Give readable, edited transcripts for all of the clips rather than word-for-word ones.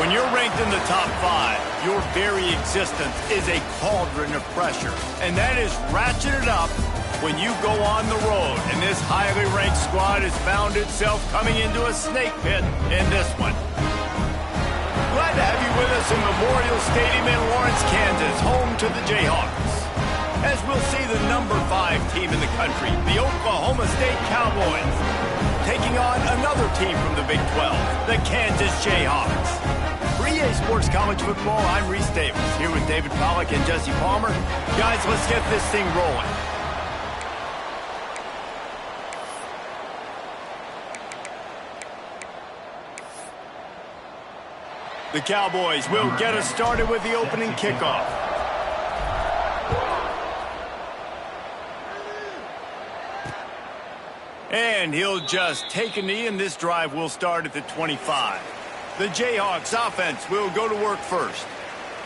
When you're ranked in the top 5, your very existence is a cauldron of pressure. And that is ratcheted up when you go on the road. And this highly ranked squad has found itself coming into a snake pit in this one. Glad to have you with us in Memorial Stadium in Lawrence, Kansas, home to the Jayhawks. As we'll see the number 5 team in the country, the Oklahoma State Cowboys, taking on another team from the Big 12, the Kansas Jayhawks. For EA Sports College Football, I'm Reese Davis, here with David Pollack and Jesse Palmer. Guys, let's get this thing rolling. The Cowboys will get us started with the opening kickoff. And he'll just take a knee, and this drive will start at the 25. The Jayhawks offense will go to work first.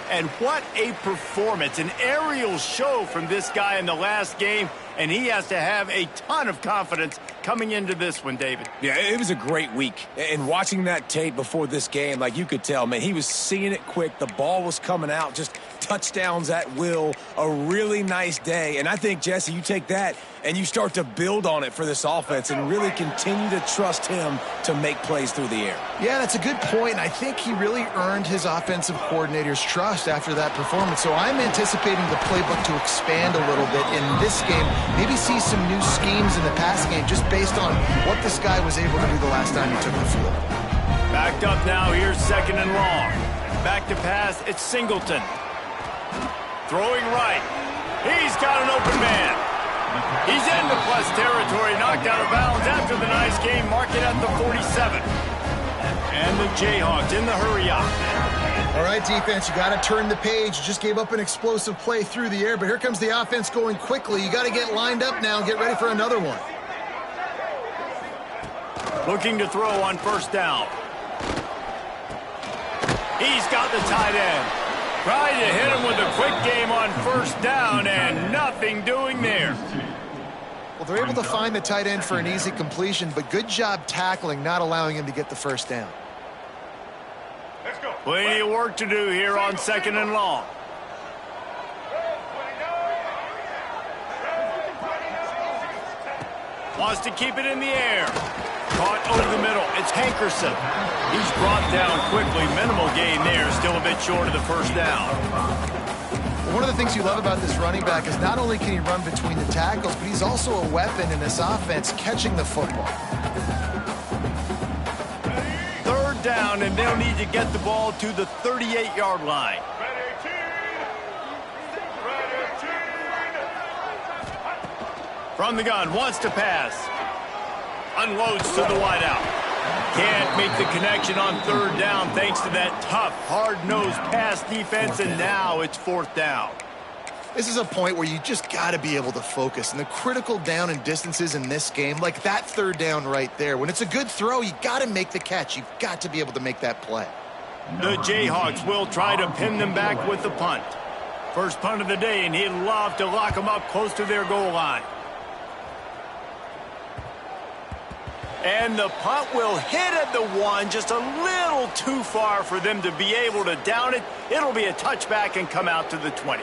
And what a performance, an aerial show from this guy in the last game, and he has to have a ton of confidence coming into this one, David. Yeah, it was a great week. And watching that tape before this game, like you could tell, man, he was seeing it quick. The ball was coming out, just touchdowns at will. A really nice day. And I think, Jesse, you take that and you start to build on it for this offense and really continue to trust him to make plays through the air. Yeah, that's a good point. I think he really earned his offensive coordinator's trust after that performance. So I'm anticipating the playbook to expand a little bit in this game. Maybe see some new schemes in the passing game just based on what this guy was able to do the last time he took the field. Backed up now, here's second and long. Back to pass, it's Singleton. Throwing right. He's got an open man. He's into plus territory, knocked out of bounds after the nice game, mark it at the 47. And the Jayhawks in the hurry up. All right, defense, you got to turn the page. You just gave up an explosive play through the air, but here comes the offense going quickly. You got to get lined up now and get ready for another one. Looking to throw on first down. He's got the tight end. Trying to hit him with a quick game on first down, and nothing doing there. Well, they're able to find the tight end for an easy completion, but good job tackling, not allowing him to get the first down. Plenty of work to do here on second and long. Wants to keep it in the air. Caught over the middle. It's Hankerson. He's brought down quickly. Minimal gain there. Still a bit short of the first down. One of the things you love about this running back is not only can he run between the tackles, but he's also a weapon in this offense catching the football. Third down, and they'll need to get the ball to the 38-yard line. From the gun, wants to pass. Unloads to the wideout. Can't make the connection on third down thanks to that tough, hard-nosed pass defense, and now it's fourth down. This is a point where you just got to be able to focus. And the critical down and distances in this game, like that third down right there, when it's a good throw, you got to make the catch. You've got to be able to make that play. The Jayhawks will try to pin them back with the punt. First punt of the day, and he'd love to lock them up close to their goal line. And the punt will hit at the 1, just a little too far for them to be able to down it. It'll be a touchback and come out to the 20.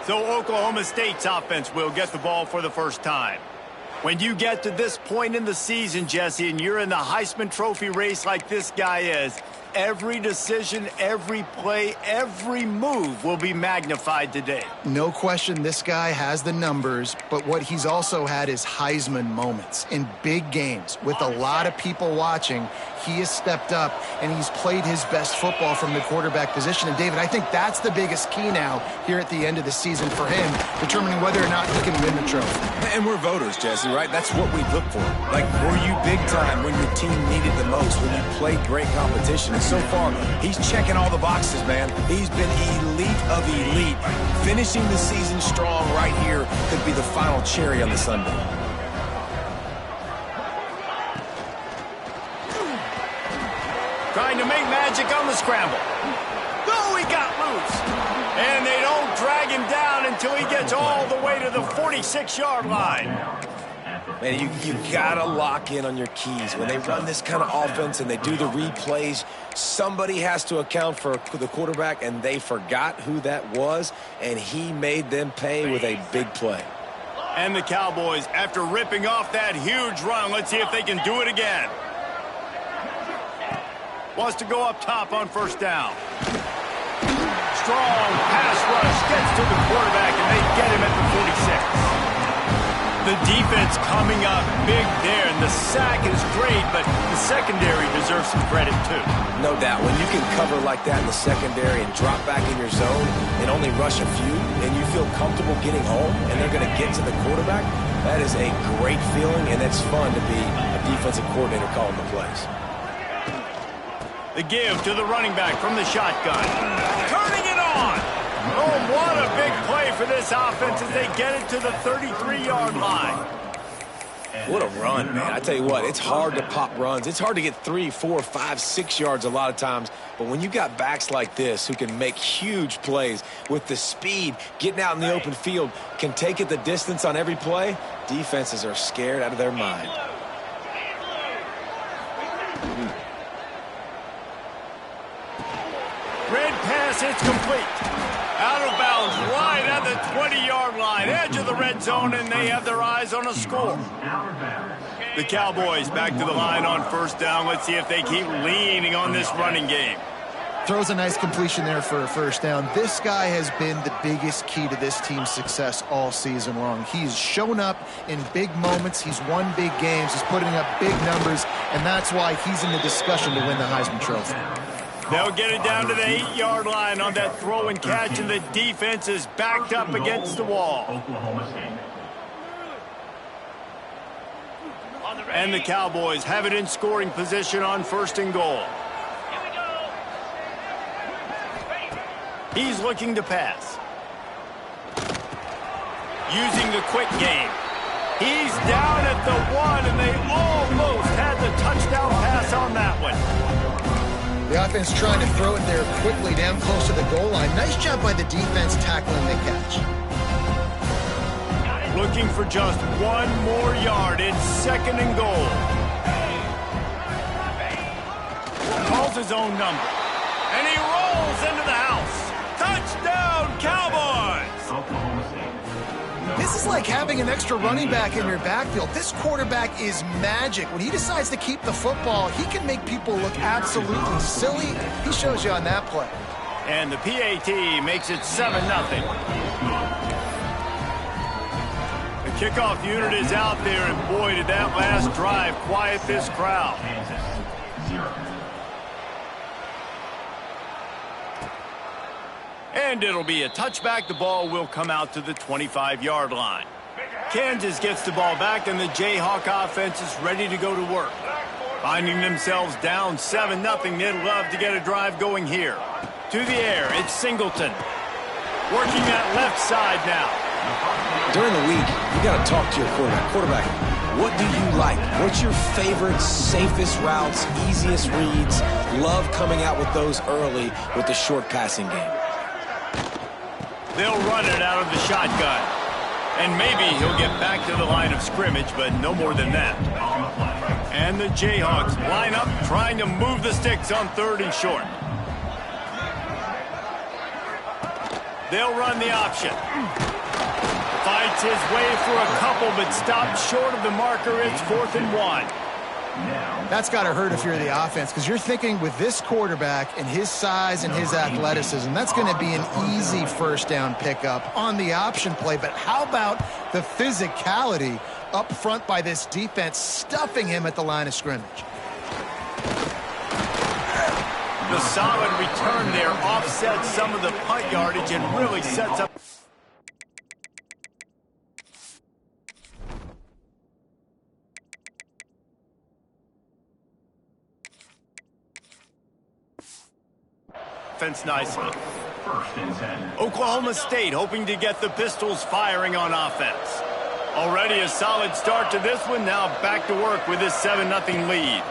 So Oklahoma State's offense will get the ball for the first time. When you get to this point in the season, Jesse, and you're in the Heisman Trophy race like this guy is, every decision, every play, every move will be magnified today. No question this guy has the numbers, but what he's also had is Heisman moments in big games. With a lot of people watching, he has stepped up, and he's played his best football from the quarterback position. And, David, I think that's the biggest key now here at the end of the season for him, determining whether or not he can win the trophy. And we're voters, Jesse, right? That's what we look for. Like, were you big time when your team needed the most, when you played great competition? And so far, he's checking all the boxes, man. He's been elite of elite. Finishing the season strong right here could be the final cherry on the sundae. Trying to make magic on the scramble. Oh, he got loose. And they don't drag him down until he gets all the way to the 46-yard line. Man, you gotta lock in on your keys. When they run this kind of offense and they do the replays, somebody has to account for the quarterback, and they forgot who that was, and he made them pay with a big play. And the Cowboys, after ripping off that huge run, let's see if they can do it again. Wants to go up top on first down. Strong pass rush gets to the quarterback, and they get him at the 46. The defense coming up big there, and the sack is great, but the secondary deserves some credit too. No doubt. When you can cover like that in the secondary and drop back in your zone and only rush a few, and you feel comfortable getting home, and they're going to get to the quarterback, that is a great feeling, and it's fun to be a defensive coordinator calling the plays. The give to the running back from the shotgun. Turning it on! Oh, what a big play for this offense as they get it to the 33-yard line. What a run, man. I tell you what, it's hard to pop runs. It's hard to get 3, 4, 5, 6 yards a lot of times. But when you got backs like this who can make huge plays with the speed, getting out in the open field, can take it the distance on every play, defenses are scared out of their mind. Red pass, it's complete. Out of bounds, right at the 20-yard line, edge of the red zone, and they have their eyes on a score. The Cowboys back to the line on first down. Let's see if they keep leaning on this running game. Throws a nice completion there for a first down. This guy has been the biggest key to this team's success all season long. He's shown up in big moments. He's won big games. He's putting up big numbers, and that's why he's in the discussion to win the Heisman Trophy. They'll get it down to the 8-yard line on that throw and catch, and the defense is backed up against the wall. And the Cowboys have it in scoring position on first and goal. He's looking to pass. Using the quick game. He's down at the 1, and they almost had the touchdown pass on that one. The offense trying to throw it there quickly down close to the goal line. Nice job by the defense tackling the catch. Looking for just one more yard. It's second and goal. Calls his own number. And he rolls into the house. Touchdown, Cowboys! This is like having an extra running back in your backfield. This quarterback is magic. When he decides to keep the football, he can make people look absolutely silly. He shows you on that play. And the PAT makes it 7-0. The kickoff unit is out there, and boy, did that last drive quiet this crowd. And it'll be a touchback. The ball will come out to the 25-yard line. Kansas gets the ball back, and the Jayhawk offense is ready to go to work. Finding themselves down 7-0, they'd love to get a drive going here. To the air, it's Singleton. Working that left side now. During the week, you got to talk to your quarterback. Quarterback, what do you like? What's your favorite, safest routes, easiest reads? Love coming out with those early with the short passing game. They'll run it out of the shotgun. And maybe he'll get back to the line of scrimmage, but no more than that. And the Jayhawks line up, trying to move the sticks on third and short. They'll run the option. Fights his way for a couple, but stops short of the marker. It's 4th and 1. That's got to hurt if you're the offense, because you're thinking with this quarterback and his size and his athleticism, that's going to be an easy first down pickup on the option play. But how about the physicality up front by this defense, stuffing him at the line of scrimmage? The solid return there offsets some of the punt yardage and really sets up. Offense nicely. Oklahoma State hoping to get the Pistols firing on offense. Already a solid start to this one. Now back to work with this 7-0 lead.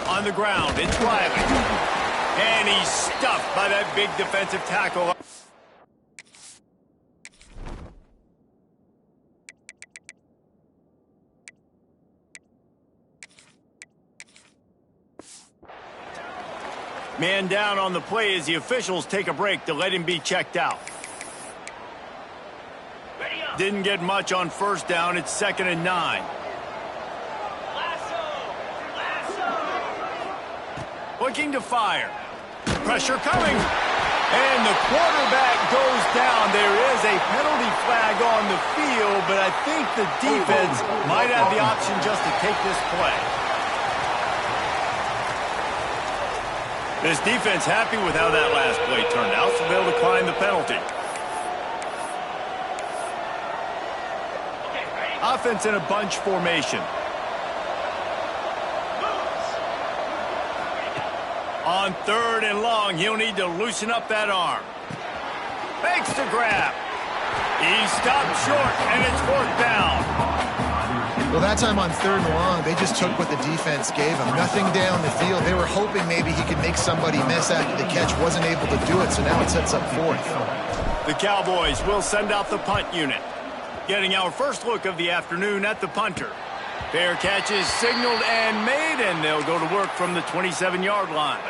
On the ground, it's Riley. And he's stuffed by that big defensive tackle. Man down on the play as the officials take a break to let him be checked out. Didn't get much on first down. It's 2nd and 9. Looking to fire. Pressure coming. And the quarterback goes down. There is a penalty flag on the field, but I think the defense might have the option just to take this play. This defense happy with how that last play turned out, so they'll decline the penalty. Offense in a bunch formation. On 3rd and long, he'll need to loosen up that arm. Makes the grab. He stopped short, and it's 4th down. Well, that time on 3rd and long, they just took what the defense gave him. Nothing down the field. They were hoping maybe he could make somebody miss after the catch. Wasn't able to do it, so now it sets up 4th. The Cowboys will send out the punt unit. Getting our first look of the afternoon at the punter. Fair catch is signaled and made, and they'll go to work from the 27-yard line.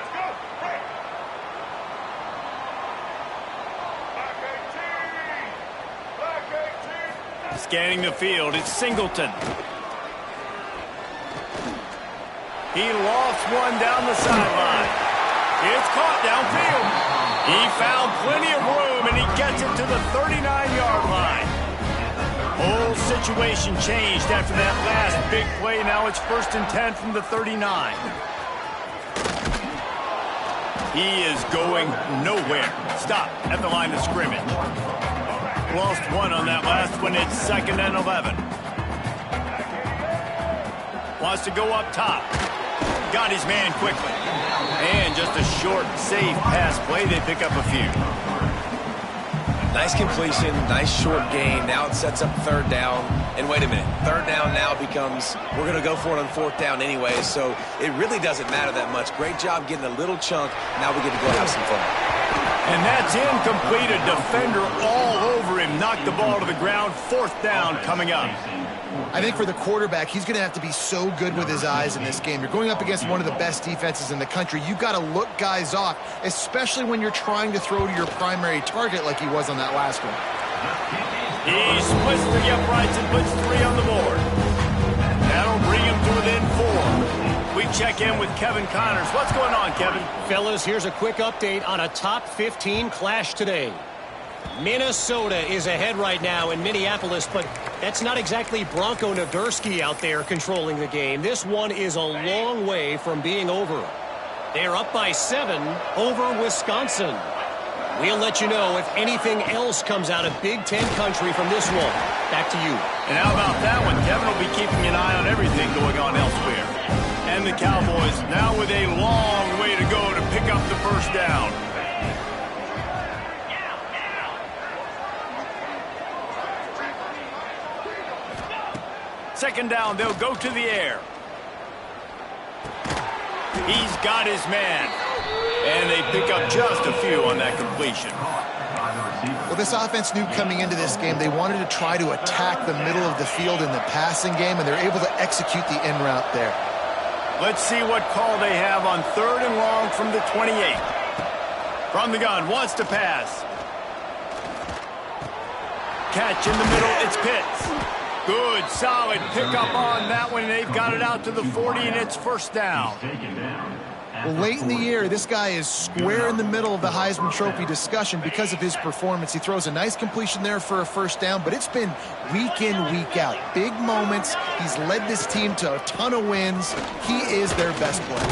Scanning the field, it's Singleton. He lofts one down the sideline. It's caught downfield. He found plenty of room, and he gets it to the 39-yard line. Whole situation changed after that last big play. Now it's 1st and 10 from the 39. He is going nowhere. Stop at the line of scrimmage. Lost one on that last one. It's 2nd and 11. Wants to go up top. Got his man quickly. And just a short, safe pass play. They pick up a few. Nice completion, nice short gain. Now it sets up 3rd down. And wait a minute, 3rd down now becomes, we're going to go for it on 4th down anyway, so it really doesn't matter that much. Great job getting a little chunk. Now we get to go have some fun. And that's incomplete. A defender all over him. Knocked the ball to the ground. 4th down coming up. I think for the quarterback, he's going to have to be so good with his eyes in this game. You're going up against one of the best defenses in the country. You've got to look guys off, especially when you're trying to throw to your primary target like he was on that last one. He splits the uprights and puts 3 on the board. That'll bring him to within 4. We check in with Kevin Connors. What's going on, Kevin? Fellas, here's a quick update on a top 15 clash today. Minnesota is ahead right now in Minneapolis, but that's not exactly Bronco Nagurski out there controlling the game. This one is a long way from being over. They're up by 7 over Wisconsin. We'll let you know if anything else comes out of Big Ten country from this one. Back to you. And how about that one? Kevin will be keeping an eye on everything going on elsewhere. And the Cowboys now with a long way to go to pick up the 1st down. 2nd down, they'll go to the air. He's got his man. And they pick up just a few on that completion. Well, this offense knew coming into this game they wanted to try to attack the middle of the field in the passing game, and they're able to execute the in route there. Let's see what call they have on 3rd and long from the 28. From the gun, wants to pass. Catch in the middle, it's Pitts. Good, solid pickup on that one. They've got it out to the 40, and it's 1st down. Well, late in the year, this guy is square in the middle of the Heisman Trophy discussion because of his performance. He throws a nice completion there for a 1st down, but it's been week in, week out. Big moments. He's led this team to a ton of wins. He is their best player.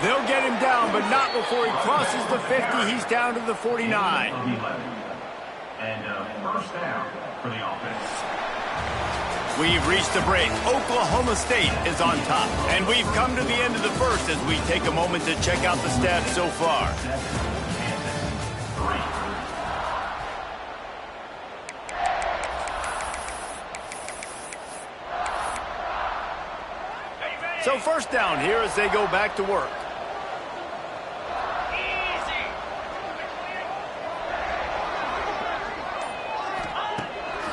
They'll get him down, but not before he crosses the 50. He's down to the 49. And 1st down for the offense. We've reached the break. Oklahoma State is on top. And we've come to the end of the 1st as we take a moment to check out the stats so far. So 1st down here as they go back to work.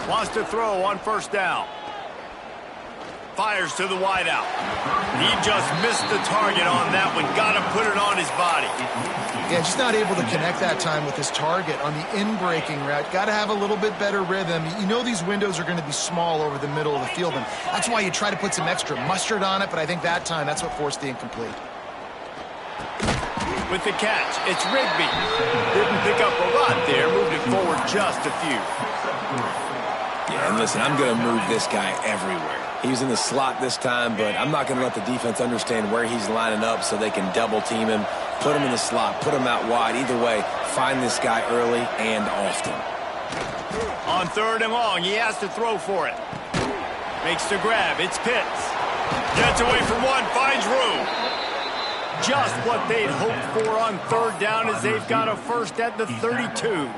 Wants to throw on 1st down. fires to the wideout. He just missed the target on that one. Got to put it on his body. Yeah, just not able to connect that time with his target on the in-breaking route. Got to have a little bit better rhythm. You know these windows are going to be small over the middle of the field, and that's why you try to put some extra mustard on it, but I think that time that's what forced the incomplete. With the catch, it's Rigby. Didn't pick up a lot there, moved it forward just a few. Yeah, and listen, I'm going to move this guy everywhere. He's in the slot this time, but I'm not going to let the defense understand where he's lining up so they can double team him, put him in the slot, put him out wide. Either way, find this guy early and often. On 3rd and long, he has to throw for it. Makes the grab, it's Pitts. Gets away from one, finds room. Just what they'd hoped for on 3rd down as they've got a first at the 32.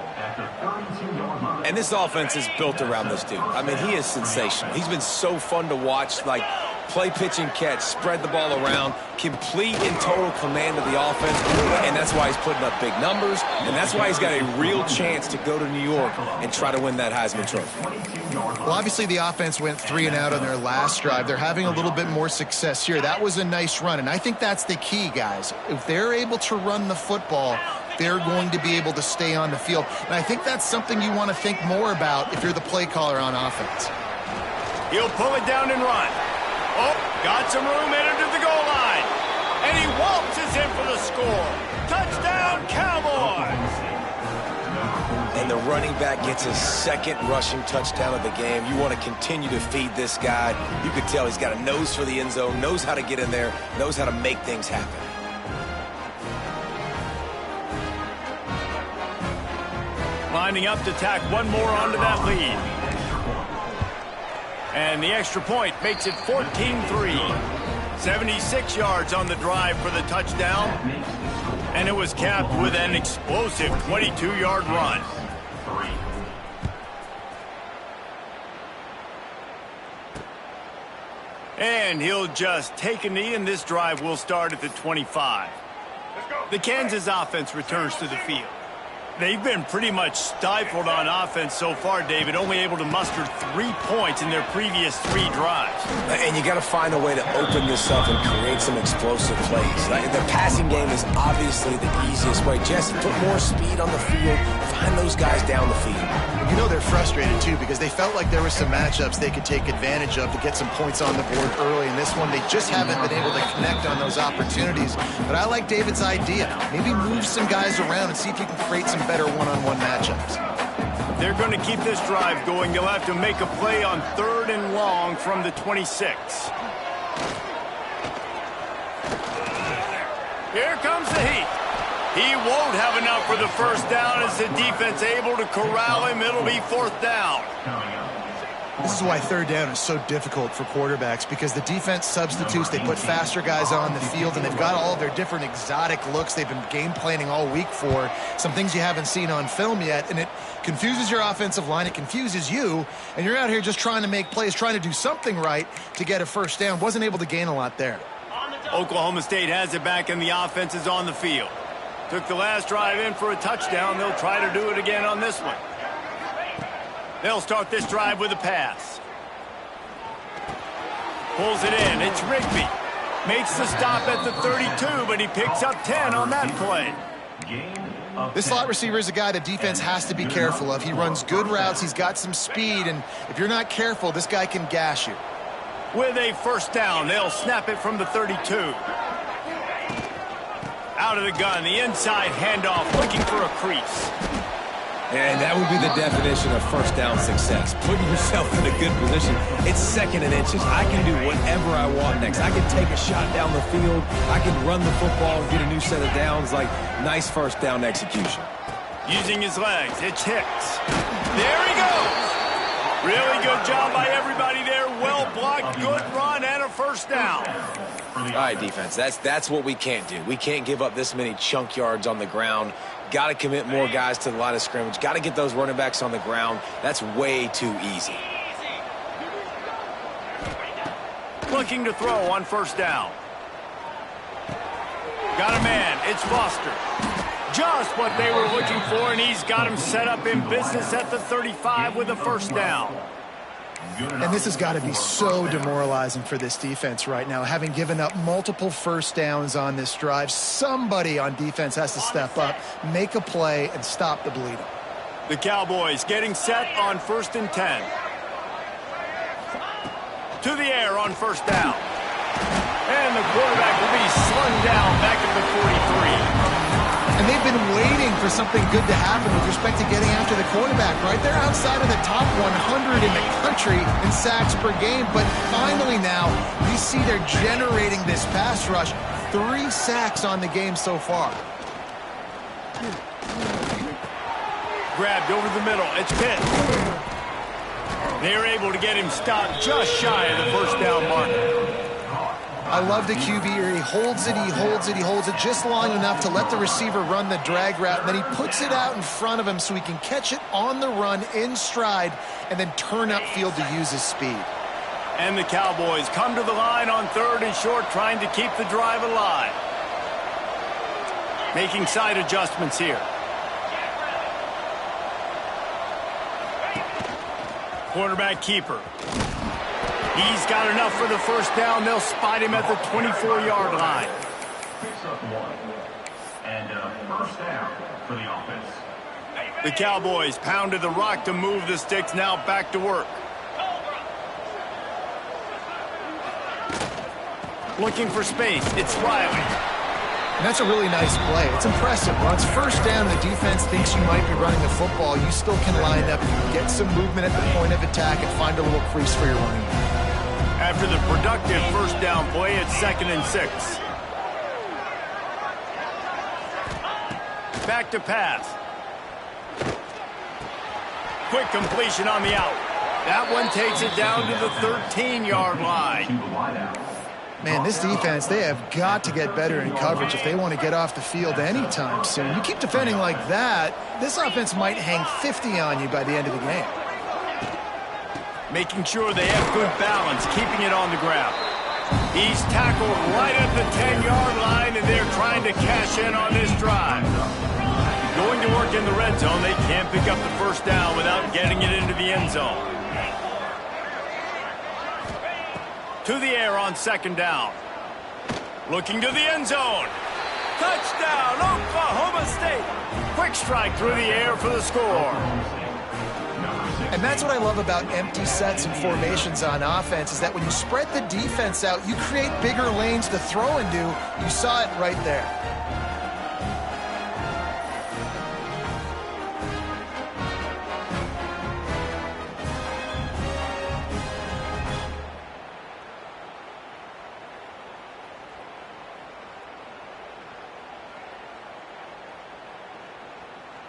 And this offense is built around this dude. I mean, he is sensational. He's been so fun to watch, like play, pitch, and catch, spread the ball around, complete and total command of the offense, and that's why he's putting up big numbers, and that's why he's got a real chance to go to New York and try to win that Heisman Trophy. Well, obviously the offense went 3 and out on their last drive. They're having a little bit more success here. That was a nice run, and I think that's the key, guys. If they're able to run the football, they're going to be able to stay on the field. And I think that's something you want to think more about if you're the play caller on offense. He'll pull it down and run. Oh, got some room, headed to the goal line. And he waltzes in for the score. Touchdown, Cowboys! And the running back gets his 2nd rushing touchdown of the game. You want to continue to feed this guy. You can tell he's got a nose for the end zone, knows how to get in there, knows how to make things happen. Lining up to tack one more onto that lead. And the extra point makes it 14-3. 76 yards on the drive for the touchdown. And it was capped with an explosive 22-yard run. And he'll just take a knee, and this drive will start at the 25. The Kansas offense returns to the field. They've been pretty much stifled on offense so far, David, only able to muster 3 points in their previous 3 drives. And you got to find a way to open this up and create some explosive plays. The passing game is obviously the easiest way. Jesse, put more speed on the field, find those guys down the field. You know they're frustrated, too, because they felt like there were some matchups they could take advantage of to get some points on the board early. In this one, they just haven't been able to connect on those opportunities. But I like David's idea. Maybe move some guys around and see if you can create some better one-on-one matchups. They're going to keep this drive going. They'll have to make a play on 3rd and long from the 26. Here comes the heat. He won't have enough for the first down as the defense able to corral him. It'll be 4th down. This is why 3rd down is so difficult for quarterbacks, because the defense substitutes. They put faster guys on the field, and they've got all of their different exotic looks they've been game planning all week for, some things you haven't seen on film yet, and it confuses your offensive line. It confuses you, and you're out here just trying to make plays, trying to do something right to get a first down. Wasn't able to gain a lot there. Oklahoma State has it back, and the offense is on the field. Took the last drive in for a touchdown. They'll try to do it again on this one. They'll start this drive with a pass. Pulls it in. It's Rigby. Makes the stop at the 32, but he picks up 10 on that play. This slot receiver is a guy the defense has to be careful of. He runs good routes. He's got some speed, and if you're not careful, this guy can gash you. With a first down, they'll snap it from the 32. Out of the gun, the inside handoff, looking for a crease. And that would be the definition of first down success. Putting yourself in a good position. It's 2nd and inches. I can do whatever I want next. I can take a shot down the field. I can run the football and get a new set of downs. Like, nice first down execution. Using his legs, it's Hicks. There he goes. Really good job by everybody there. Well blocked, good run, and a first down. All right, defense, that's what we can't do. We can't give up this many chunk yards on the ground. Got to commit more guys to the line of scrimmage. Got to get those running backs on the ground. That's way too easy. Looking to throw on first down. Got a man. It's Foster. Just what they were looking for, and he's got him set up in business at the 35 with a first down. And this has got to be so demoralizing for this defense right now. Having given up multiple first downs on this drive, somebody on defense has to step up, make a play, and stop the bleeding. The Cowboys getting set on 1st and 10. To the air on 1st down. And the quarterback will be slung down back at the 43. And they've been waiting for something good to happen with respect to getting after the quarterback, right? They're outside of the top 100 in the country in sacks per game, but finally now you see they're generating this pass rush. 3 sacks on the game so far. Grabbed over the middle. It's Pitt. They're able to get him stopped just shy of the 1st down mark. I love the QB here. He holds it, he holds it, he holds it just long enough to let the receiver run the drag route, and then he puts it out in front of him so he can catch it on the run in stride and then turn upfield to use his speed. And the Cowboys come to the line on 3rd and short, trying to keep the drive alive. Making side adjustments here. Quarterback keeper. He's got enough for the 1st down. They'll spot him at the 24-yard line. Picks up 1. And 1st down for the offense. The Cowboys pounded the rock to move the sticks. Now back to work. Looking for space. It's Riley. And that's a really nice play. It's impressive. When it's 1st down, the defense thinks you might be running the football. You still can line up, get some movement at the point of attack, and find a little crease for your running back. After the productive 1st down play, it's 2nd and 6. Back to pass. Quick completion on the out. That one takes it down to the 13-yard line. Man, this defense, they have got to get better in coverage if they want to get off the field anytime soon. You keep defending like that, this offense might hang 50 on you by the end of the game. Making sure they have good balance, keeping it on the ground. He's tackled right at the 10-yard line, and they're trying to cash in on this drive. Going to work in the red zone, they can't pick up the 1st down without getting it into the end zone. To the air on 2nd down. Looking to the end zone. Touchdown, Oklahoma State. Quick strike through the air for the score. And that's what I love about empty sets and formations on offense, is that when you spread the defense out, you create bigger lanes to throw into. You saw it right there.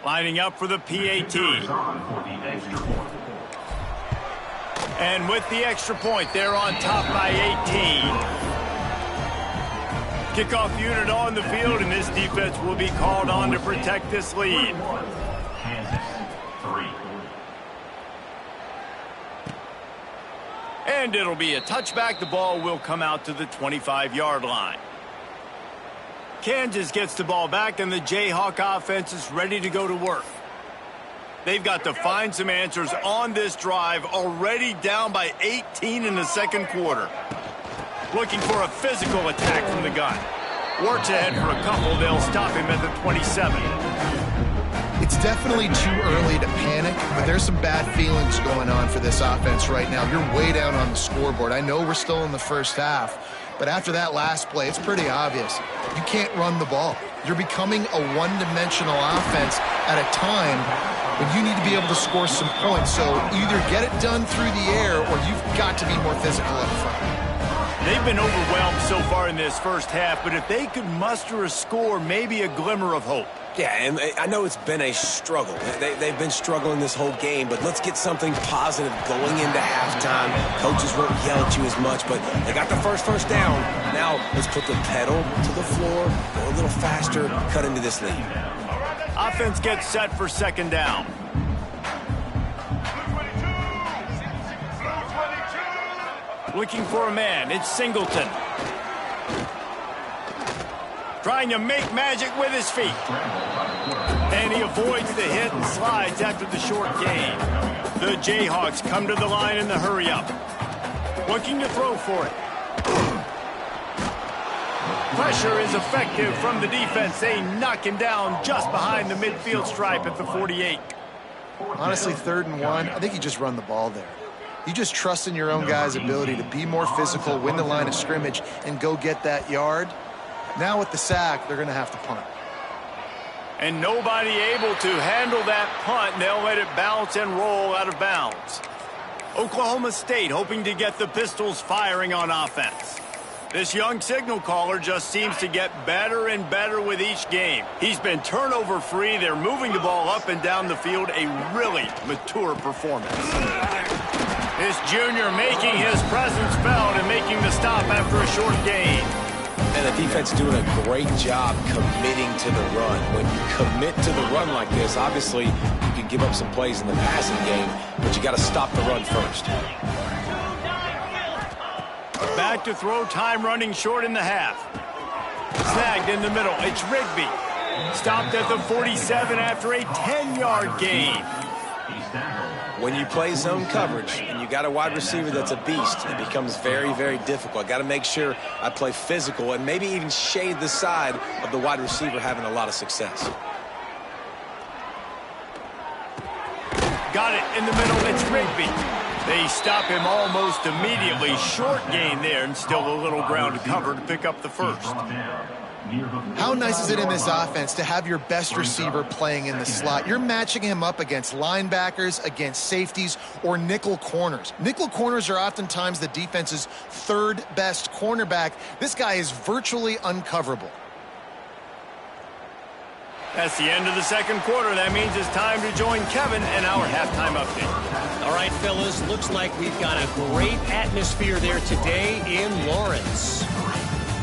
Lining up for the PAT. And with the extra point, they're on top by 18. Kickoff unit on the field, and this defense will be called on to protect this lead. Kansas 3. And it'll be a touchback. The ball will come out to the 25-yard line. Kansas gets the ball back, and the Jayhawk offense is ready to go to work. They've got to find some answers on this drive, already down by 18 in the 2nd quarter. Looking for a physical attack from the gun. Works ahead for a couple. They'll stop him at the 27. It's definitely too early to panic, but there's some bad feelings going on for this offense right now. You're way down on the scoreboard. I know we're still in the 1st half, but after that last play, it's pretty obvious. You can't run the ball. You're becoming a one-dimensional offense at a time when you need to be able to score some points. So either get it done through the air, or you've got to be more physical up front. They've been overwhelmed so far in this 1st half, but if they could muster a score, maybe a glimmer of hope. Yeah, and I know it's been a struggle. They've been struggling this whole game, but let's get something positive going into halftime. Coaches won't yell at you as much, but they got the first down. Now let's put the pedal to the floor, go a little faster, cut into this lead. Offense gets set for 2nd down. Looking for a man. It's Singleton. Trying to make magic with his feet. And he avoids the hit and slides after the short gain. The Jayhawks come to the line in the hurry-up. Looking to throw for it. Pressure is effective from the defense. They knock him down just behind the midfield stripe at the 48. Honestly, 3rd and 1, I think you just run the ball there. You just trust in your own guy's ability to be more physical, win the line of scrimmage, and go get that yard. Now with the sack, they're going to have to punt. And nobody able to handle that punt. They'll let it bounce and roll out of bounds. Oklahoma State hoping to get the Pistols firing on offense. This young signal caller just seems to get better and better with each game. He's been turnover free. They're moving the ball up and down the field. A really mature performance. This junior making his presence felt and making the stop after a short gain. And the defense doing a great job committing to the run. When you commit to the run like this, obviously you can give up some plays in the passing game, but you got to stop the run first. Back to throw, time running short in the half. Snagged in the middle. It's Rigby. Stopped at the 47 after a 10-yard gain. When you play zone coverage and you got a wide receiver that's a beast, it becomes very, very difficult. I got to make sure I play physical and maybe even shade the side of the wide receiver having a lot of success. Got it in the middle. It's Rigby. They stop him almost immediately. Short gain there and still a little ground to cover to pick up the first. How nice is it in this offense to have your best receiver playing in the slot? You're matching him up against linebackers, against safeties, or nickel corners. Nickel corners are oftentimes the defense's 3rd best cornerback. This guy is virtually uncoverable. That's the end of the second quarter. That means it's time to join Kevin and our halftime update. All right, fellas, looks like we've got a great atmosphere there today in Lawrence.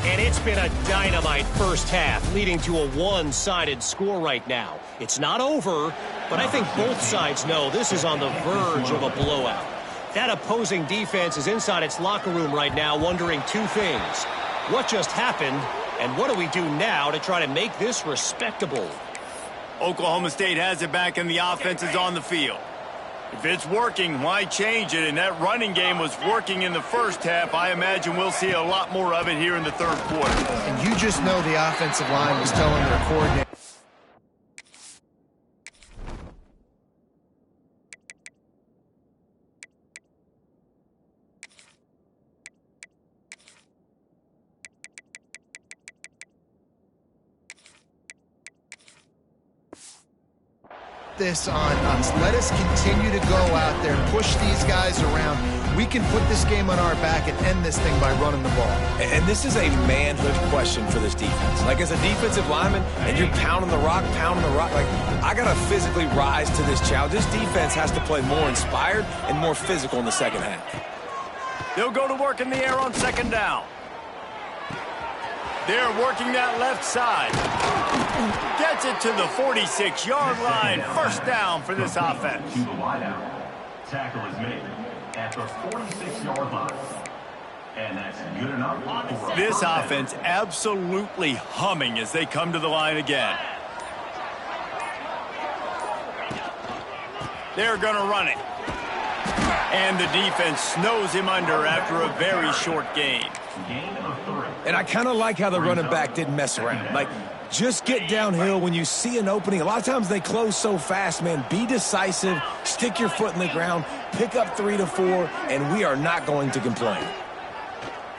And it's been a dynamite first half, leading to a one-sided score right now. It's not over, but I think both sides know this is on the verge of a blowout. That opposing defense is inside its locker room right now wondering 2 things. What just happened, and what do we do now to try to make this respectable? Oklahoma State has it back and the offense is on the field. If it's working, why change it? And that running game was working in the first half. I imagine we'll see a lot more of it here in the third quarter. And you just know the offensive line was telling their coordinator. This on us. Let us continue to go out there, push these guys around. We can put this game on our back and end this thing by running the ball. And this is a manhood question for this defense. Like, as a defensive lineman, and you're pounding the rock, like, I got to physically rise to this challenge. This defense has to play more inspired and more physical in the second half. They'll go to work in the air on second down. They're working that left side. Gets it to the 46-yard line. First down for this offense. To the wideout. Tackle is made at the 46-yard line. And that's good enough. This offense absolutely humming as they come to the line again. They're going to run it. And the defense snows him under after a very short gain. And I kind of like how the running back didn't mess around. Like, just get downhill when you see an opening. A lot of times they close so fast, man. Be decisive, stick your foot in the ground, pick up 3 to 4, and we are not going to complain.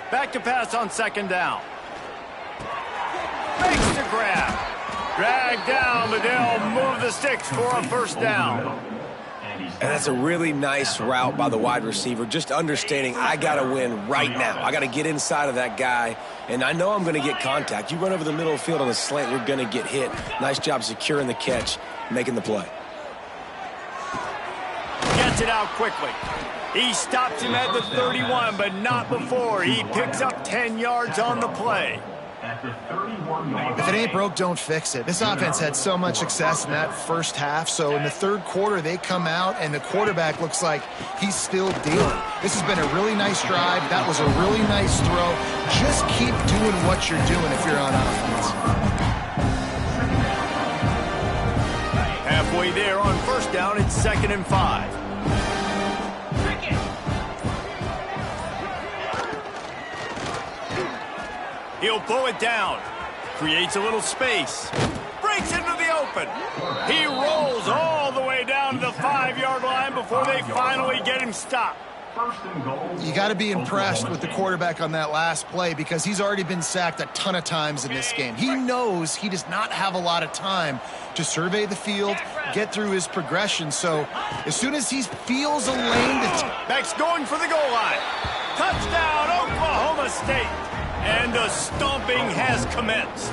Back to pass on second down. Makes the grab. Drag down, but they'll move the sticks for a first down. And that's a really nice route by the wide receiver, just understanding I got to win right now. I got to get inside of that guy, and I know I'm going to get contact. You run over the middle of the field on a slant, you're going to get hit. Nice job securing the catch, making the play. Gets it out quickly. He stops him at the 31, but not before. He picks up 10 yards on the play. If it ain't broke, don't fix it. This offense had so much success in that first half, so in the third quarter, they come out, and the quarterback looks like he's still dealing. This has been a really nice drive. That was a really nice throw. Just keep doing what you're doing if you're on offense. Halfway there on first down, it's 2nd and 5. He'll pull it down. Creates a little space. Breaks into the open. He rolls all the way down to the 5-yard line before they finally get him stopped. You got to be impressed with the quarterback on that last play because he's already been sacked a ton of times in this game. He knows he does not have a lot of time to survey the field, get through his progression. So as soon as he feels a lane, Beck's going for the goal line. Touchdown, Oklahoma State. And the stomping has commenced.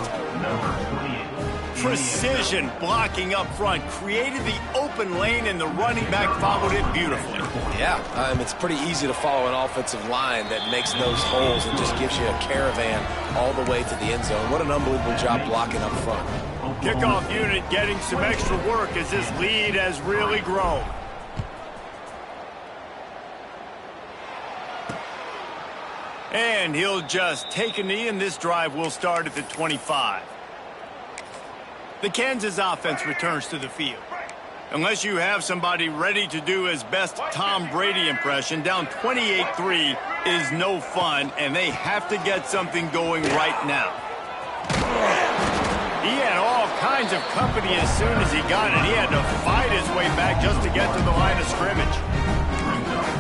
Precision blocking up front created the open lane, and the running back followed it beautifully. Yeah, it's pretty easy to follow an offensive line that makes those holes and just gives you a caravan all the way to the end zone. What an unbelievable job blocking up front. Kickoff unit getting some extra work as this lead has really grown. And he'll just take a knee, and this drive will start at the 25. The Kansas offense returns to the field. Unless you have somebody ready to do his best Tom Brady impression, down 28-3 is no fun, and they have to get something going right now. He had all kinds of company as soon as he got it. He had to fight his way back just to get to the line of scrimmage.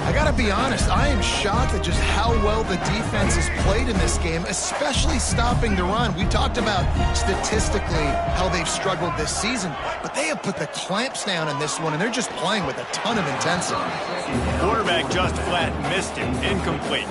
I got to be honest, I am shocked at just how well the defense has played in this game, especially stopping the run. We talked about statistically how they've struggled this season, but they have put the clamps down in this one, and they're just playing with a ton of intensity. Quarterback just flat missed him, incomplete.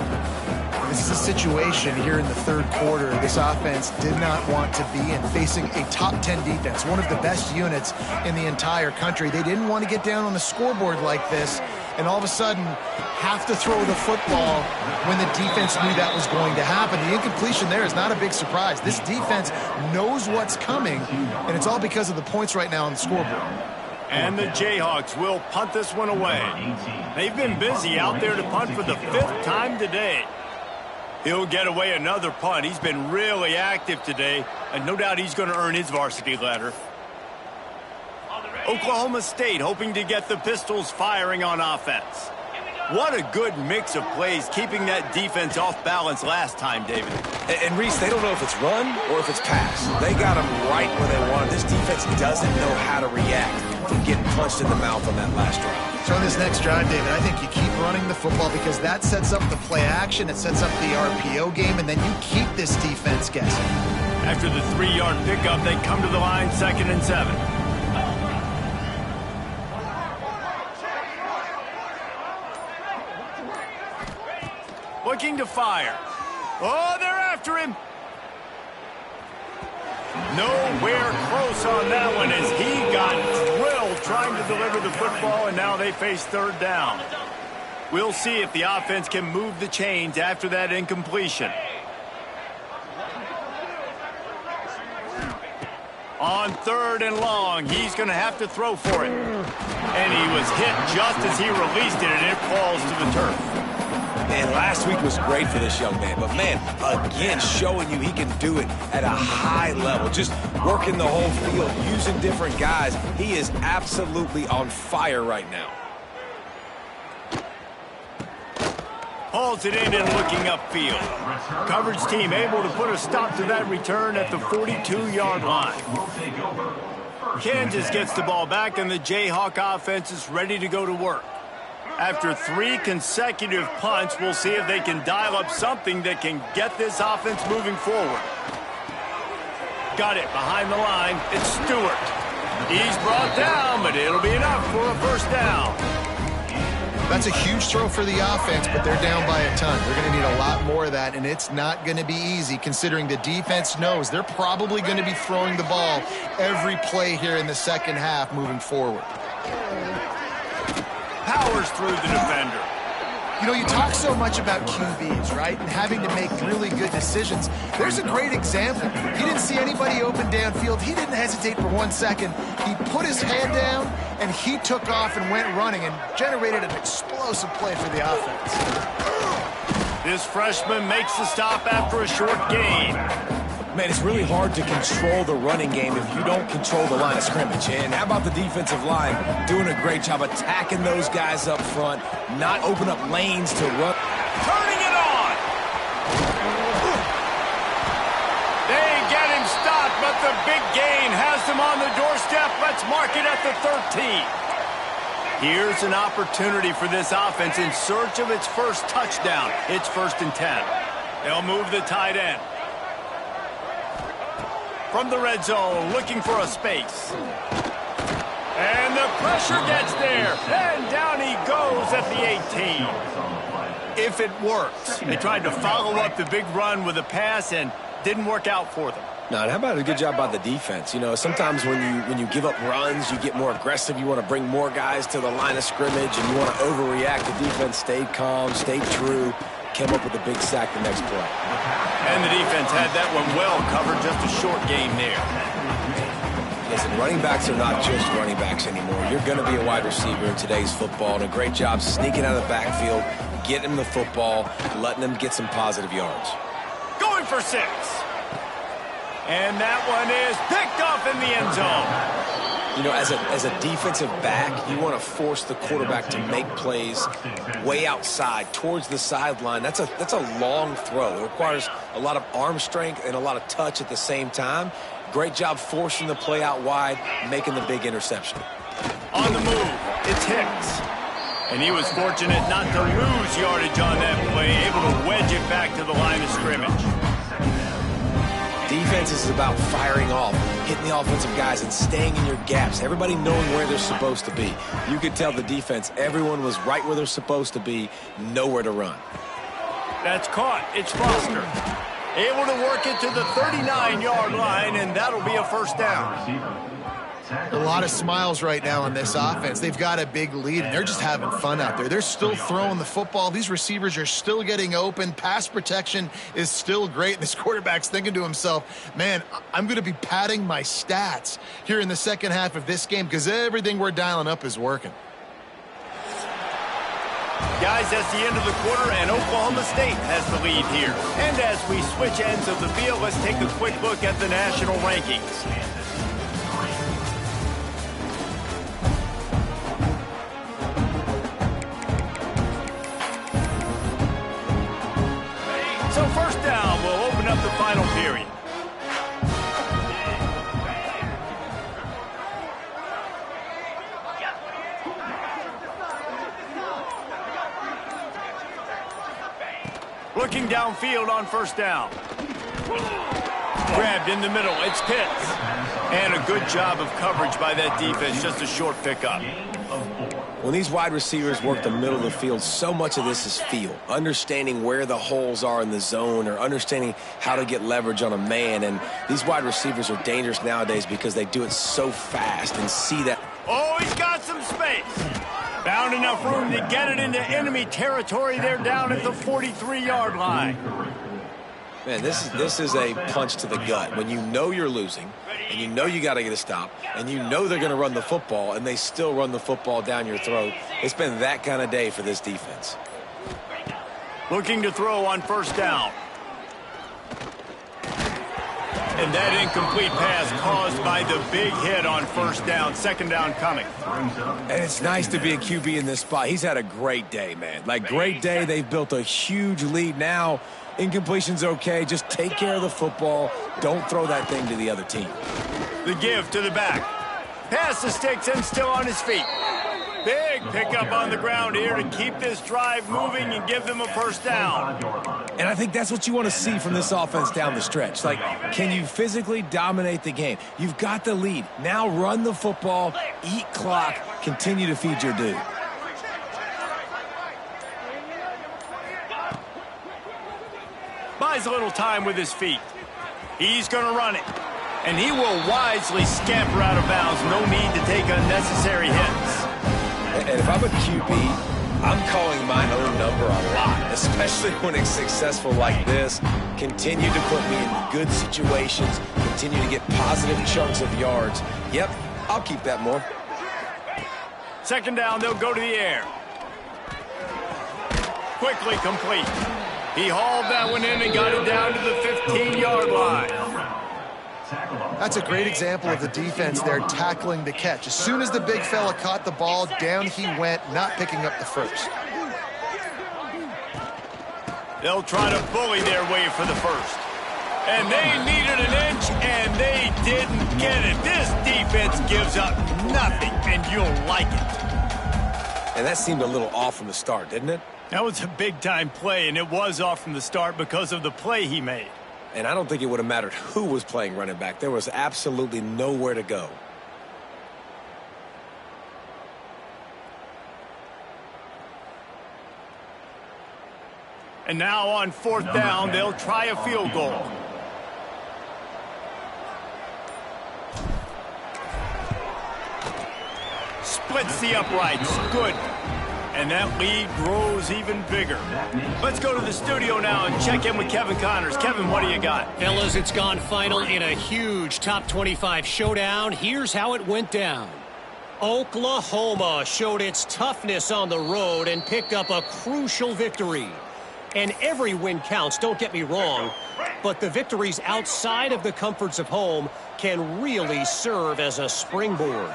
This is a situation here in the third quarter this offense did not want to be in, facing a top 10 defense, one of the best units in the entire country. They didn't want to get down on the scoreboard like this and all of a sudden have to throw the football when the defense knew that was going to happen. The incompletion there is not a big surprise. This defense knows what's coming, and it's all because of the points right now on the scoreboard. And the Jayhawks will punt this one away. They've been busy out there to punt for the 5th time today. He'll get away another punt. He's been really active today, and no doubt he's going to earn his varsity letter. Oklahoma State hoping to get the Pistols firing on offense. What a good mix of plays, keeping that defense off balance last time, David. And Reese, they don't know if it's run or if it's pass. They got them right where they want it. This defense doesn't know how to react from getting punched in the mouth on that last drive. So in this next drive, David, I think you keep running the football because that sets up the play action, it sets up the RPO game, and then you keep this defense guessing. After the 3-yard pickup, they come to the line, 2nd and 7. Looking to fire. Oh, they're after him. Nowhere close on that one as he got drilled trying to deliver the football, and now they face 3rd down. We'll see if the offense can move the chains after that incompletion. On 3rd and long, he's going to have to throw for it. And he was hit just as he released it, and it falls to the turf. Man, last week was great for this young man, but man, again, showing you he can do it at a high level, just working the whole field, using different guys. He is absolutely on fire right now. Hauls it in and looking upfield. Coverage team able to put a stop to that return at the 42-yard line. Kansas gets the ball back, and the Jayhawk offense is ready to go to work. After 3 consecutive punts, we'll see if they can dial up something that can get this offense moving forward. Got it behind the line. It's Stewart. He's brought down, but it'll be enough for a 1st down. That's a huge throw for the offense, but they're down by a ton. They're going to need a lot more of that, and it's not going to be easy considering the defense knows they're probably going to be throwing the ball every play here in the second half moving forward. Powers through the defender. You know, you talk so much about QBs, right, and having to make really good decisions. There's a great example. He didn't see anybody open downfield. He didn't hesitate for 1 second. He put his head down, and he took off and went running and generated an explosive play for the offense. This freshman makes the stop after a short gain. Man, it's really hard to control the running game if you don't control the line of scrimmage. And how about the defensive line doing a great job attacking those guys up front, not open up lanes to run. Turning it on. They get him stopped, but the big gain has them on the doorstep. Let's mark it at the 13. Here's an opportunity for this offense in search of its first touchdown. It's 1st and 10. They'll move the tight end. From the red zone, looking for a space. And the pressure gets there. And down he goes at the 18. If it works. They tried to follow up the big run with a pass and didn't work out for them. No, and how about a good job by the defense? You know, sometimes when you give up runs, you get more aggressive. You want to bring more guys to the line of scrimmage, and you want to overreact. The defense stayed calm, stayed true, came up with a big sack the next play. And the defense had that one well covered, just a short game there. Listen, running backs are not just running backs anymore. You're going to be a wide receiver in today's football, and a great job sneaking out of the backfield, getting him the football, letting him get some positive yards. Going for 6. And that one is picked off in the end zone. You know, as a defensive back, you want to force the quarterback to make plays way outside, towards the sideline. That's a long throw. It requires a lot of arm strength and a lot of touch at the same time. Great job forcing the play out wide, making the big interception. On the move, it's Hicks. And he was fortunate not to lose yardage on that play, able to wedge it back to the line of scrimmage. Defense is about firing off, hitting the offensive guys and staying in your gaps. Everybody knowing where they're supposed to be. You could tell the defense, everyone was right where they're supposed to be, nowhere to run. That's caught. It's Foster. Able to work it to the 39-yard line, and that'll be a 1st down. A lot of smiles right now on this offense. They've got a big lead, and they're just having fun out there. They're still throwing the football. These receivers are still getting open. Pass protection is still great. And this quarterback's thinking to himself, man, I'm going to be padding my stats here in the second half of this game because everything we're dialing up is working. Guys, that's the end of the quarter, and Oklahoma State has the lead here. And as we switch ends of the field, let's take a quick look at the national rankings. So 1st down, we'll open up the final period. Looking downfield on 1st down. Grabbed in the middle. It's Pitts. And a good job of coverage by that defense. Just a short pickup. When these wide receivers work the middle of the field, so much of this is feel. Understanding where the holes are in the zone or understanding how to get leverage on a man. And these wide receivers are dangerous nowadays because they do it so fast and see that. Oh, he's got some space. Found enough room to get it into enemy territory. They're down at the 43-yard line. Man, this is a punch to the gut. When you know you're losing, and you know you got to get a stop, and you know they're going to run the football, and they still run the football down your throat. It's been that kind of day for this defense. Looking to throw on 1st down. And that incomplete pass caused by the big hit on 1st down. 2nd down coming. And it's nice to be a QB in this spot. He's had a great day, man. Like, great day. They've built a huge lead now. Incompletion's okay. Just take care of the football. Don't throw that thing to the other team. The give to the back. Pass the sticks and still on his feet. Big pickup on the ground here to keep this drive moving and give them a 1st down. And I think that's what you want to see from this offense down the stretch. Like, can you physically dominate the game? You've got the lead. Now run the football, eat clock, continue to feed your dude. Buys a little time with his feet. He's going to run it. And he will wisely scamper out of bounds. No need to take unnecessary hits. And if I'm a QB, I'm calling my own number a lot, especially when it's successful like this. Continue to put me in good situations. Continue to get positive chunks of yards. Yep, I'll keep that more. 2nd down, they'll go to the air. Quickly complete. He hauled that one in and got it down to the 15-yard line. That's a great example of the defense there tackling the catch. As soon as the big fella caught the ball, down he went, not picking up the first. They'll try to bully their way for the first. And they needed an inch, and they didn't get it. This defense gives up nothing, and you'll like it. And that seemed a little off from the start, didn't it? That was a big-time play, and it was off from the start because of the play he made. And I don't think it would have mattered who was playing running back. There was absolutely nowhere to go. And now on fourth down, they'll try a field goal. Splits the uprights. Good. And that lead grows even bigger. Let's go to the studio now and check in with Kevin Connors. Kevin, what do you got? Fellas, it's gone final in a huge top 25 showdown. Here's how it went down. Oklahoma showed its toughness on the road and picked up a crucial victory. And every win counts, don't get me wrong, but the victories outside of the comforts of home can really serve as a springboard.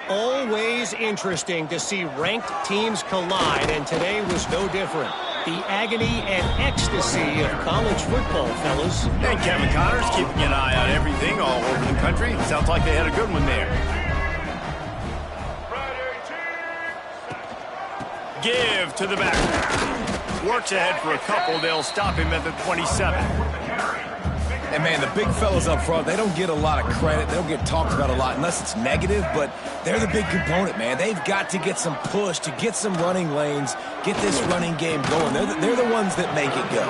Always interesting to see ranked teams collide, and today was no different. The agony and ecstasy of college football, fellas. And Kevin Connors keeping an eye on everything all over the country. Sounds like they had a good one there. Give to the back. Works ahead for a couple. They'll stop him at the 27. And, man, the big fellas up front, they don't get a lot of credit. They don't get talked about a lot unless it's negative, but they're the big component, man. They've got to get some push, to get some running lanes, get this running game going. They're the ones that make it go.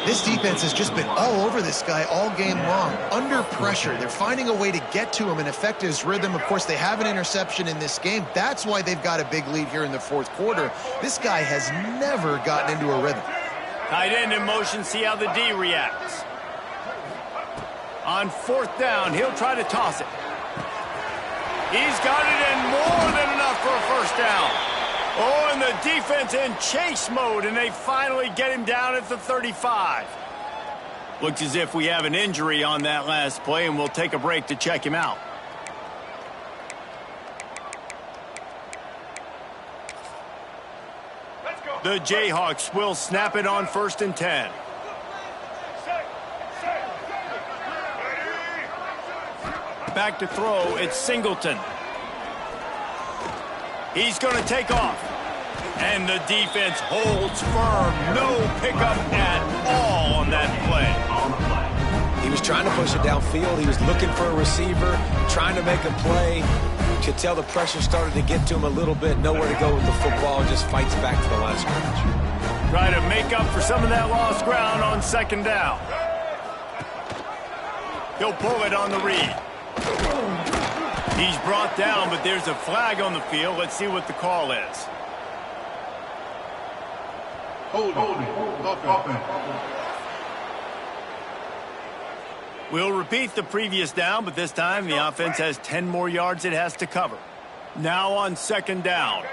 This defense has just been all over this guy all game long. Under pressure, they're finding a way to get to him and affect his rhythm. Of course, they have an interception in this game. That's why they've got a big lead here in the fourth quarter. This guy has never gotten into a rhythm. Tight end in motion, see how the D reacts. On fourth down, he'll try to toss it. He's got it in more than enough for a first down. Oh, and the defense in chase mode, and they finally get him down at the 35. Looks as if we have an injury on that last play, and we'll take a break to check him out. The Jayhawks will snap it on 1st and 10. Back to throw, it's Singleton. He's going to take off. And the defense holds firm. No pickup at all on that play. He was trying to push it downfield. He was looking for a receiver, trying to make a play. You could tell the pressure started to get to him a little bit. Nowhere to go with the football, and just fights back to the line of scrimmage. Try to make up for some of that lost ground on 2nd down. He'll pull it on the read. He's brought down, but there's a flag on the field. Let's see what the call is. We'll repeat the previous down, but this time the offense has 10 more yards it has to cover. Now on 2nd down.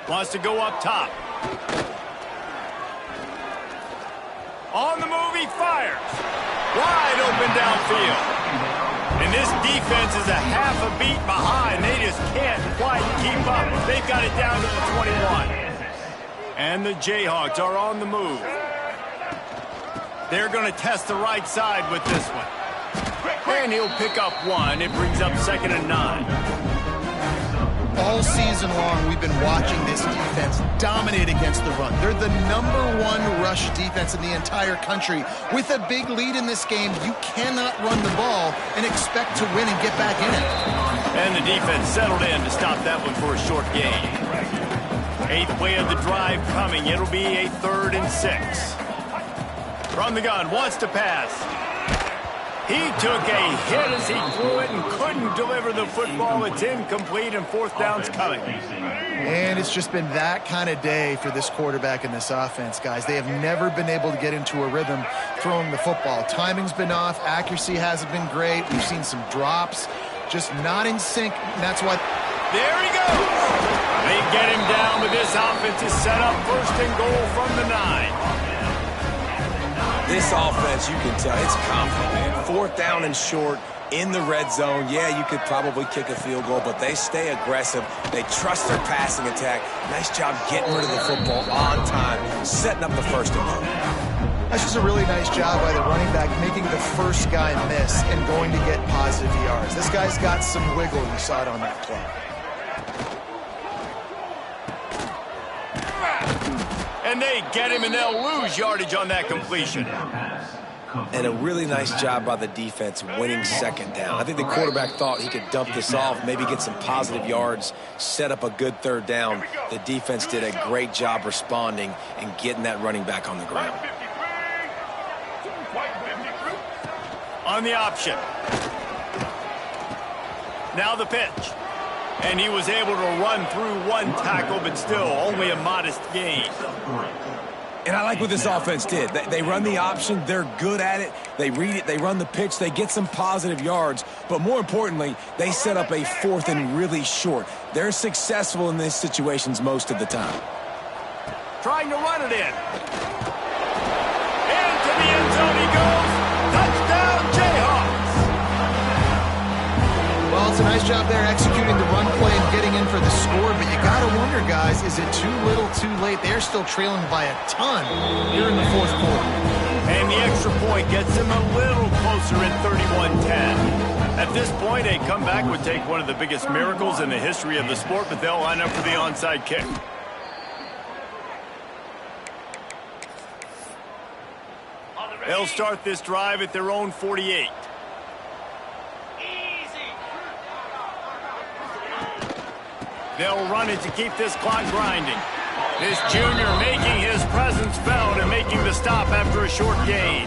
Wants to go up top. On the move, he fires. Wide open downfield. And this defense is a half a beat behind. They just can't quite keep up. They've got it down to the 21. And the Jayhawks are on the move. They're going to test the right side with this one. And he'll pick up one. It brings up 2nd and 9. All season long, we've been watching this defense dominate against the run. They're the #1 rush defense in the entire country. With a big lead in this game, you cannot run the ball and expect to win and get back in it. And the defense settled in to stop that one for a short gain. 8th play of the drive coming. It'll be a 3rd and 6. From the gun, wants to pass. He took a hit as he threw it and couldn't deliver the football. It's incomplete, and 4th down's coming. And it's just been that kind of day for this quarterback and this offense, guys. They have never been able to get into a rhythm throwing the football. Timing's been off. Accuracy hasn't been great. We've seen some drops. Just not in sync, and that's why... There he goes! They get him down, but this offense is set up 1st and goal from the 9. This offense, you can tell, it's confident, man. 4th down and short in the red zone. Yeah, you could probably kick a field goal, but they stay aggressive. They trust their passing attack. Nice job getting rid of the football on time, setting up the first and goal. That's just a really nice job by the running back, making the first guy miss and going to get positive yards. This guy's got some wiggle. You saw it on that play. And they get him, and they'll lose yardage on that completion. And a really nice job by the defense winning 2nd down. I think the quarterback thought he could dump this off, maybe get some positive yards, set up a good 3rd down. The defense did a great job responding and getting that running back on the ground. On the option. Now the pitch. And he was able to run through 1 tackle, but still only a modest gain. And I like what this offense did. They run the option. They're good at it. They read it. They run the pitch. They get some positive yards. But more importantly, they set up a 4th and really short. They're successful in these situations most of the time. Trying to run it in. Into the end zone he goes. Touchdown, Jayhawks. Well, it's a nice job there executing the run play and getting in for the score, but you got to wonder, guys, is it too little too late? They're still trailing by a ton here in the 4th quarter. And the extra point gets him a little closer in 31-10. At this point, a comeback would take one of the biggest miracles in the history of the sport, but they'll line up for the onside kick. They'll start this drive at their own 48. They'll run it to keep this clock grinding. This junior making his presence felt and making the stop after a short gain.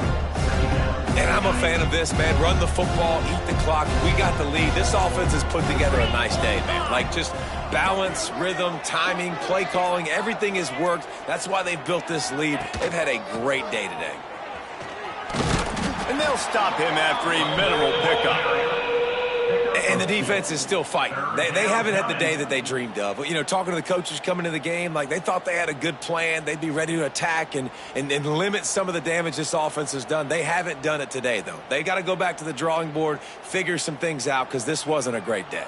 And I'm a fan of this, man. Run the football, eat the clock. We got the lead. This offense has put together a nice day, man. Like just balance, rhythm, timing, play calling, everything has worked. That's why they've built this lead. They've had a great day today. And they'll stop him after a minimal pickup. And the defense is still fighting. They haven't had the day that they dreamed of. You know, talking to the coaches coming to the game, like they thought they had a good plan. They'd be ready to attack and limit some of the damage this offense has done. They haven't done it today, though. They got to go back to the drawing board, figure some things out, because this wasn't a great day.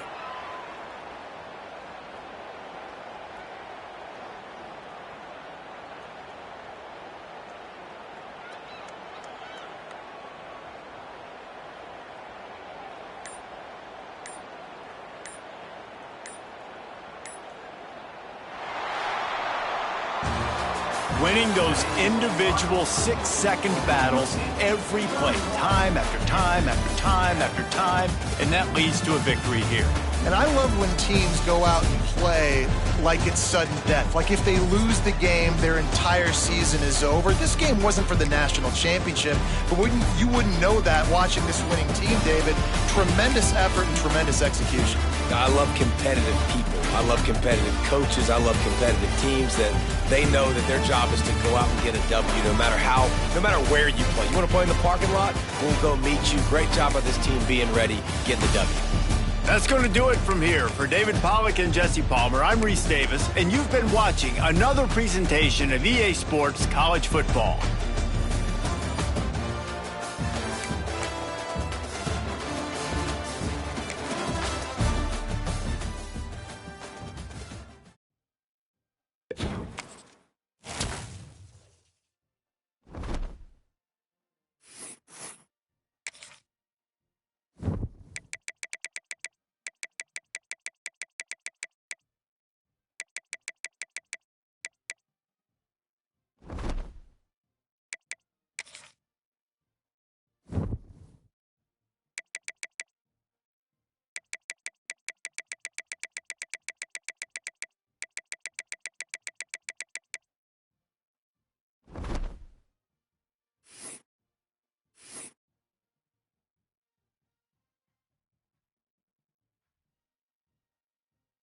Winning those individual 6-second battles every play, time after time after time after time, and that leads to a victory here. And I love when teams go out and play like it's sudden death. Like if they lose the game, their entire season is over. This game wasn't for the national championship, but you wouldn't know that watching this winning team, David. Tremendous effort and tremendous execution. I love competitive people. I love competitive coaches. I love competitive teams that they know that their job is to go out and get a W no matter where you play. You want to play in the parking lot? We'll go meet you. Great job by this team being ready, getting the W. That's going to do it from here. For David Pollack and Jesse Palmer, I'm Reese Davis, and you've been watching another presentation of EA Sports College Football.